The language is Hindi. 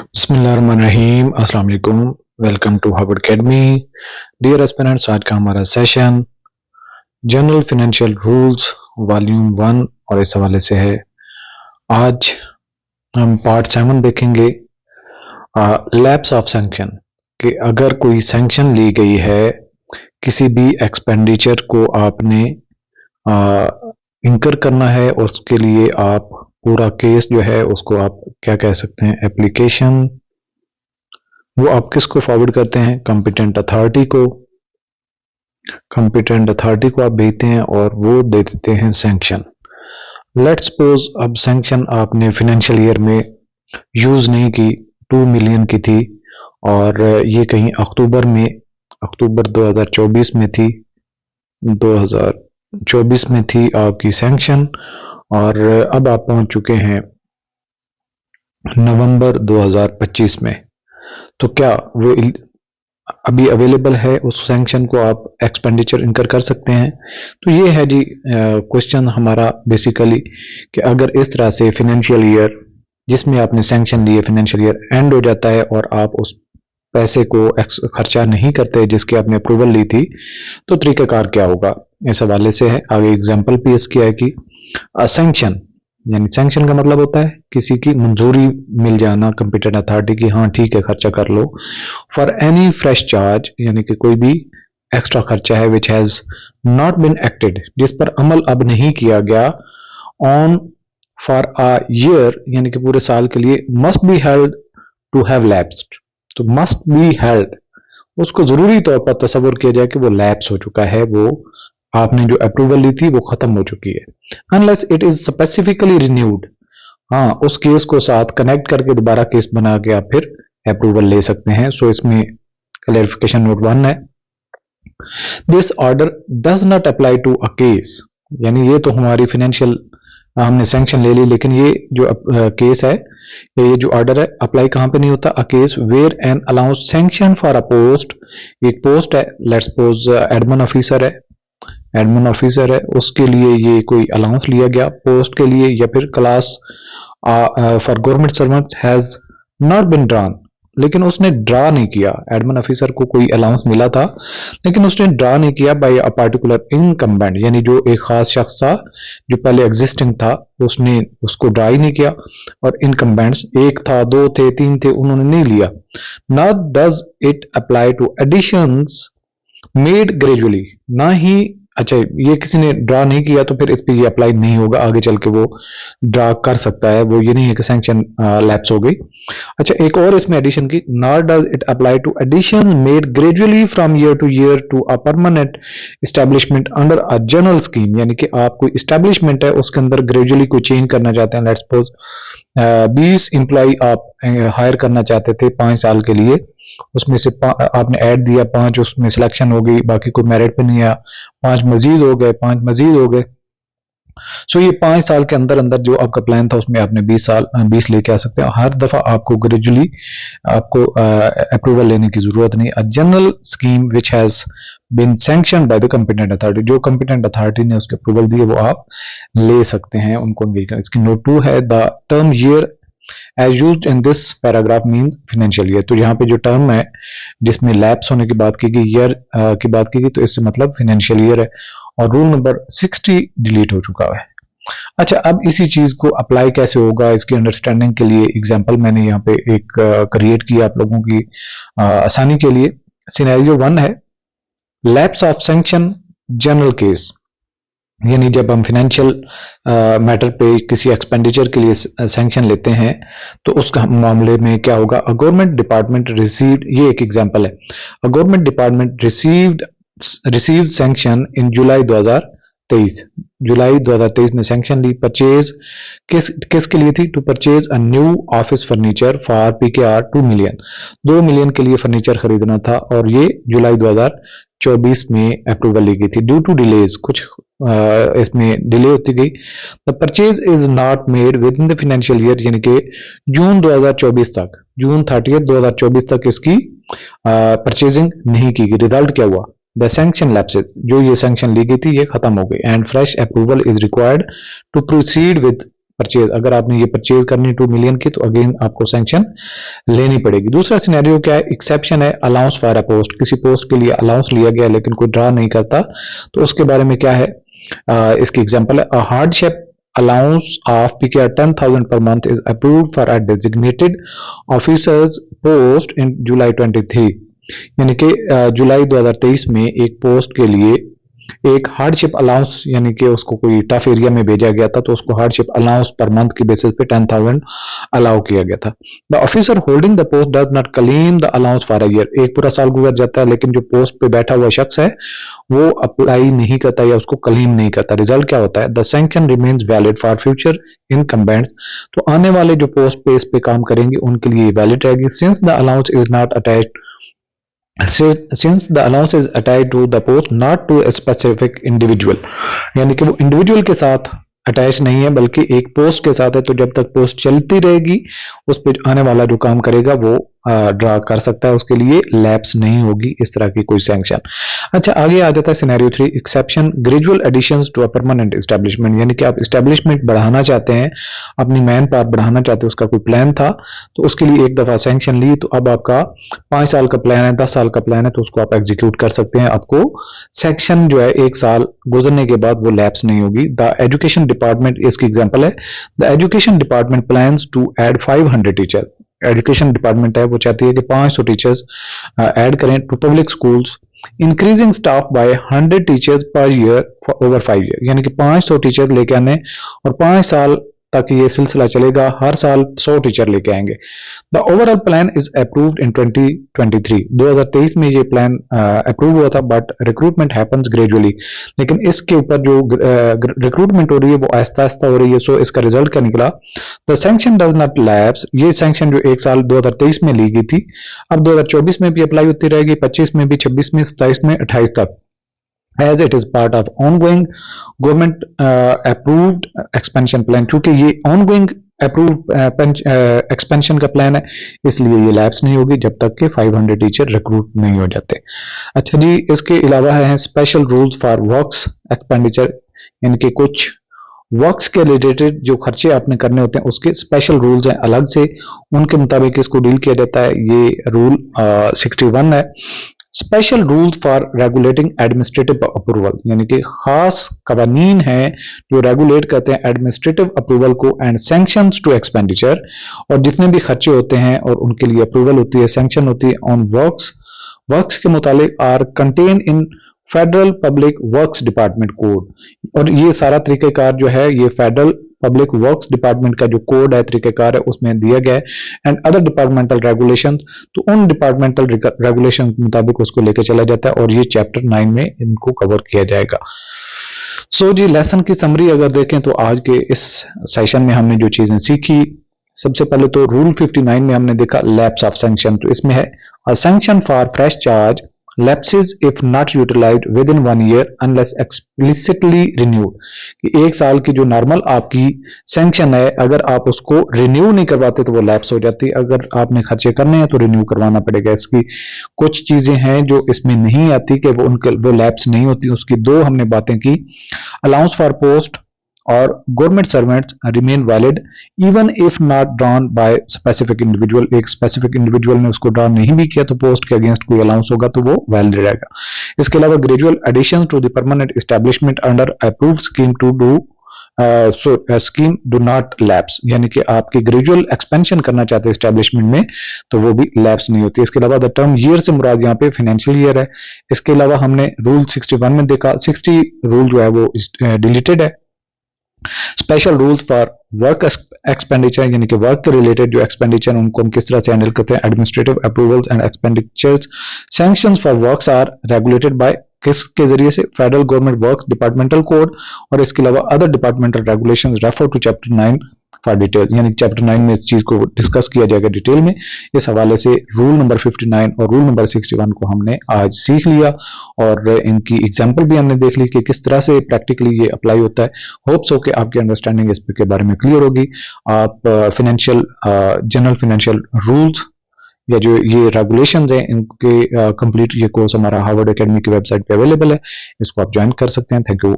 बिस्मिल्लाहिर्रहमानिर्रहीम अस्सलाम वालेकुम। Welcome to Harvard academy. Dear aspirants, आज का हमारा session general financial rules volume 1 और इस हवाले से है। आज हम पार्ट 7 देखेंगे, लैप्स ऑफ सैंक्शन, कि अगर कोई सैंक्शन ली गई है, किसी भी एक्सपेंडिचर को आपने इंकर करना है और उसके लिए आप पूरा केस जो है उसको आप क्या कह सकते हैं, एप्लीकेशन, वो आप किसको फॉरवर्ड करते हैं, कॉम्पिटेंट अथॉरिटी को। कॉम्पिटेंट अथॉरिटी को आप भेजते हैं और वो दे देते हैं सैंक्शन। लेट्स सपोज अब सैंक्शन आपने फाइनेंशियल ईयर में यूज नहीं की, 2 मिलियन की थी और ये कहीं अक्टूबर 2024 में थी, 2024 में थी आपकी सैंक्शन, और अब आप पहुंच चुके हैं नवंबर 2025 में। तो क्या वो अभी अवेलेबल है, उस सैंक्शन को आप एक्सपेंडिचर इनकर कर सकते हैं? तो ये है जी क्वेश्चन हमारा बेसिकली, कि अगर इस तरह से फाइनेंशियल ईयर जिसमें आपने सैंक्शन लिए, फाइनेंशियल ईयर एंड हो जाता है और आप उस पैसे को खर्चा नहीं करते जिसकी आपने अप्रूवल ली थी, तो तरीकाकार क्या होगा, इस हवाले से है। आगे एग्जाम्पल पेश किया है कि सैंक्शन, यानी सैंक्शन का मतलब होता है किसी की मंजूरी मिल जाना कॉम्पिटेंट अथॉरिटी की, हाँ ठीक है खर्चा कर लो, फॉर एनी फ्रेश चार्ज, यानी कि कोई भी एक्स्ट्रा खर्चा है which has not been acted, जिस पर अमल अब नहीं किया गया, ऑन फॉर अ ईयर, यानी कि पूरे साल के लिए, must be held to have lapsed. तो मस्ट बी हेल्ड, उसको जरूरी तौर पर तस्वुर किया जाए कि वो लैप्स हो चुका है, वो आपने जो अप्रूवल ली थी वो खत्म हो चुकी है, unless it is specifically renewed. हाँ, उस केस को साथ कनेक्ट करके दोबारा केस बना के आप फिर अप्रूवल ले सकते हैं। सो इसमें क्लैरिफिकेशन नोट 1 है, this order does not apply to a case, यानी ये तो हमारी फाइनेंशियल हमने सैंक्शन ले ली, लेकिन ये जो केस है, ये जो ऑर्डर है, अप्लाई कहां पे नहीं होता, a case where an allowance sanction for a post, एक पोस्ट है, लेट्स सपोज एडमिन ऑफिसर है, एडमिन ऑफिसर है, उसके लिए ये कोई अलाउंस लिया गया पोस्ट के लिए, या फिर class four government servants has not been drawn, लेकिन उसने ड्रा नहीं किया, एडमिन ऑफिसर को कोई अलाउंस मिला था लेकिन उसने ड्रा नहीं किया बाय अ पार्टिकुलर इनकम्बेंट, यानी जो एक खास शख्स था जो पहले एग्जिस्टिंग था, उसने उसको ड्रा ही नहीं किया, और इनकम्बेंट्स एक था, दो थे, तीन थे, उन्होंने नहीं लिया। Not does it apply to additions made gradually, ना ही, अच्छा ये किसी ने ड्रा नहीं किया तो फिर इस पे ये अप्लाई नहीं होगा, आगे चल के वो ड्रा कर सकता है, वो ये नहीं है कि सैंक्शन लैप्स हो गई। अच्छा, एक और इसमें एडिशन की, not does it apply to addition made gradually from year to a permanent establishment under a general scheme, यानी कि आप कोई एस्टेब्लिशमेंट है उसके अंदर ग्रेजुअली कोई चेंज करना चाहते हैं, लेट्स सपोज 20 एम्प्लॉय आप हायर करना चाहते थे 5 साल के लिए, उसमें से आपने ऐड दिया 5, उसमें सिलेक्शन हो गई, बाकी कोई मेरिट पे नहीं आया, 5 मजीद हो गए, 5 मजीद हो गए। सो ये 5 साल के अंदर अंदर जो आपका प्लान था उसमें आपने 20 लेके आ सकते हैं। हर दफा आपको ग्रेजुअली आपको अप्रूवल लेने की जरूरत नहीं। A general scheme which has been sanctioned by the competent authority, जो कॉम्पिटेंट अथॉरिटी ने उसके अप्रूवल दिए वो आप ले सकते हैं, उनको एंगेज करें। इसकी नोट 2 है, the term year as used in this paragraph mean financial year. तो यहाँ पे जो टर्म है जिसमें लैप्स होने की बात की गई, ईयर की बात की गई, तो इससे मतलब फाइनेंशियल ईयर है, और रूल नंबर 60 डिलीट हो चुका है। अच्छा, अब इसी चीज को अप्लाई कैसे होगा, इसकी अंडरस्टैंडिंग के लिए एग्जांपल मैंने यहाँ पे एक क्रिएट किया आप लोगों की आसानी के लिए। सिनेरियो 1 है, lapse of sanction general case, यानी जब हम फाइनेंशियल मैटर पे किसी एक्सपेंडिचर के लिए सैंक्शन लेते हैं तो उसका मामले में क्या होगा, अ गवर्नमेंट डिपार्टमेंट रिसीव्ड, ये एक एग्जांपल है, a government department received sanction in July 2023, July 2023 में सैंक्शन ली, परचेज किसके लिए थी, to purchase a new office furniture for PKR 2 million, 2 million के लिए फर्नीचर खरीदना था, और ये जुलाई 2024 में अप्रूवल ली गई थी। ड्यू टू डिलेज, कुछ इसमें डिले होती गई, the purchase is not made with in the financial year, यानी कि जून 2024 तक, जून 30 2024 तक इसकी परचेजिंग नहीं की गई। रिजल्ट क्या हुआ, द सैंक्शन लैप्सेज, जो ये सैंक्शन ली गई थी ये खत्म हो गई, and fresh approval is required to proceed with purchase, अगर आपने ये परचेज करनी 2 मिलियन की तो अगेन आपको सैंक्शन लेनी पड़ेगी। दूसरा सिनेरियो क्या है, एक्सेप्शन है अलाउंस फॉर अ पोस्ट, किसी पोस्ट के लिए अलाउंस लिया गया लेकिन कोई ड्रा नहीं करता, तो उसके बारे में क्या है, इसकी एग्जांपल है अ hardship allowance of PKR 10,000 per month is approved for a designated officer's post in July 23, यानी कि जुलाई 2023 में एक पोस्ट के लिए एक हार्डशिप अलाउंस, यानी कि उसको कोई टफ एरिया में भेजा गया था तो उसको हार्डशिप अलाउंस पर मंथ की बेसिस पे 10,000 अलाउ किया गया था। The officer holding the post does not claim the allowance for a year, एक पूरा साल गुजर जाता है लेकिन जो पोस्ट पे बैठा हुआ शख्स है वो अप्लाई नहीं करता या उसको क्लेम नहीं करता। रिजल्ट क्या होता है, the sanction remains valid for future incumbents, तो आने वाले जो पोस्ट पे इस पे काम करेंगे उनके लिए वैलिड रहेगी। Since the allowance is not attached since the allowance is attached to the post not to a specific individual, यानी कि वो इंडिविजुअल के साथ अटैच नहीं है बल्कि एक पोस्ट के साथ है, तो जब तक पोस्ट चलती रहेगी उस पर आने वाला जो काम करेगा वो ड्रा कर सकता है, उसके लिए लैप्स नहीं होगी इस तरह की कोई सैंक्शन। अच्छा, आगे आ जाता है scenario 3, exception gradual additions to a permanent establishment, यानी कि आप एस्टेब्लिशमेंट बढ़ाना चाहते हैं, अपनी मैन पावर बढ़ाना चाहते हैं, उसका कोई प्लान था तो उसके लिए एक दफा सैंक्शन ली, तो अब आपका 5 साल का प्लान है, 10 साल का प्लान है, तो उसको आप एग्जीक्यूट कर सकते हैं, आपको सैंक्शन जो है 1 साल गुजरने के बाद वो लैप्स नहीं होगी। द एजुकेशन डिपार्टमेंट इसकी एग्जांपल है, the education department plans to add 500 teacher, education department है वो चाहती है कि 500 टीचर्स ऐड करें to public schools, increasing staff by 100 teachers per year for over 5 year, यानी कि 500 टीचर लेके आने और 5 साल तक ये सिलसिला चलेगा, हर साल 100 टीचर लेके आएंगे। The overall plan is approved in 2023 में ये प्लान अप्रूव हुआ था, बट रिक्रूटमेंट हैपेंस ग्रेजुअली, लेकिन इसके ऊपर जो रिक्रूटमेंट हो रही है वो आहिस्ता आहिस्ता हो रही है। सो इसका रिजल्ट क्या निकला, the sanction does not lapse, ये सैंक्शन जो 1 साल 2023 में ली गई थी अब 2024 में भी अप्लाई होती रहेगी, 25 में भी, 26 में, 27 में, 28 तक, as it is part of ongoing government approved expansion plan, क्योंकि ये ongoing approved expansion का प्लान है इसलिए ये लैप्स नहीं होगी जब तक कि 500 टीचर रिक्रूट नहीं हो जाते। अच्छा जी, इसके अलावा है special rules for works expenditure, यानी कि कुछ वर्क्स के रिलेटेड जो खर्चे आपने करने होते हैं उसके स्पेशल रूल्स हैं अलग से, उनके मुताबिक इसको डील किया जाता है। ये रूल 61 है, special rules for regulating administrative approval, यानी कि खास कवानीन हैं जो रेगुलेट करते हैं एडमिनिस्ट्रेटिव अप्रूवल को एंड सैंक्शंस टू एक्सपेंडिचर, और जितने भी खर्चे होते हैं और उनके लिए अप्रूवल होती है, सैंक्शन होती है ऑन वर्क्स के मुतालिक are contain in federal public works department code, और ये सारा तरीकेकार जो है ये फेडरल पब्लिक वर्क्स डिपार्टमेंट का जो कोड है, तरीकेकार है, उसमें दिया गया है, एंड अदर डिपार्टमेंटल रेगुलेशन, तो उन डिपार्टमेंटल रेगुलेशन के मुताबिक उसको लेके चला जाता है और ये चैप्टर 9 में इनको कवर किया जाएगा। सो जी, लेसन की समरी अगर देखें तो आज के इस सेशन में हमने जो चीजें सीखी, सबसे पहले तो रूल 59 में हमने देखा लैप्स ऑफ सैंक्शन, तो इसमें है a sanction for fresh charge lapses if not utilized within 1 year unless explicitly renewed, कि 1 साल की जो नॉर्मल आपकी सैंक्शन है अगर आप उसको रिन्यू नहीं करवाते तो वो लैप्स हो जाती है, अगर आपने खर्चे करने हैं तो रिन्यू करवाना पड़ेगा। इसकी कुछ चीजें हैं जो इसमें नहीं आती कि वो लैप्स नहीं होती, उसकी 2 हमने बातें की, अलाउंस फॉर पोस्ट और government servants remain valid even if not drawn by specific individual, एक स्पेसिफिक इंडिविजुअल ने उसको ड्रॉ नहीं भी किया तो पोस्ट के अगेंस्ट कोई अलाउंस होगा तो वो वैलिड रहेगा। इसके अलावा gradual addition to the permanent establishment under approved scheme to do scheme do not lapse, यानी कि आपकी ग्रेजुअल एक्सपेंशन करना चाहते हैं एस्टैब्लिशमेंट में तो वो भी लैप्स नहीं होती। इसके अलावा द टर्म ईयर से मुराद यहाँ पे फाइनेंशियल ईयर है। इसके अलावा हमने रूल 61 में देखा 60 रूल जो है वो डिलीटेड है। Special rules for work expenditure, यानी कि वर्क के रिलेटेड जो एक्सपेंडिचर उनको हम किस तरह से हैंडल करते हैं, administrative approvals and expenditures, sanctions for works are regulated by किसके जरिए से, federal government works departmental code, और इसके अलावा other departmental regulations refer to chapter 9 for detail, यानी चैप्टर 9 में इस चीज को डिस्कस किया जाएगा डिटेल में। इस हवाले से रूल नंबर 59 और रूल नंबर 61 को हमने आज सीख लिया और इनकी एग्जांपल भी हमने देख ली कि किस तरह से प्रैक्टिकली ये अप्लाई होता है। होप्स हो कि आपकी अंडरस्टैंडिंग इस के बारे में क्लियर होगी। आप जनरल फाइनेंशियल रूल्स या जो ये रेगुलेशंस हैं इनके कंप्लीट ये कोर्स हमारा हार्वर्ड एकेडमी की वेबसाइट पे अवेलेबल है, इसको आप ज्वाइन कर सकते हैं। Thank you.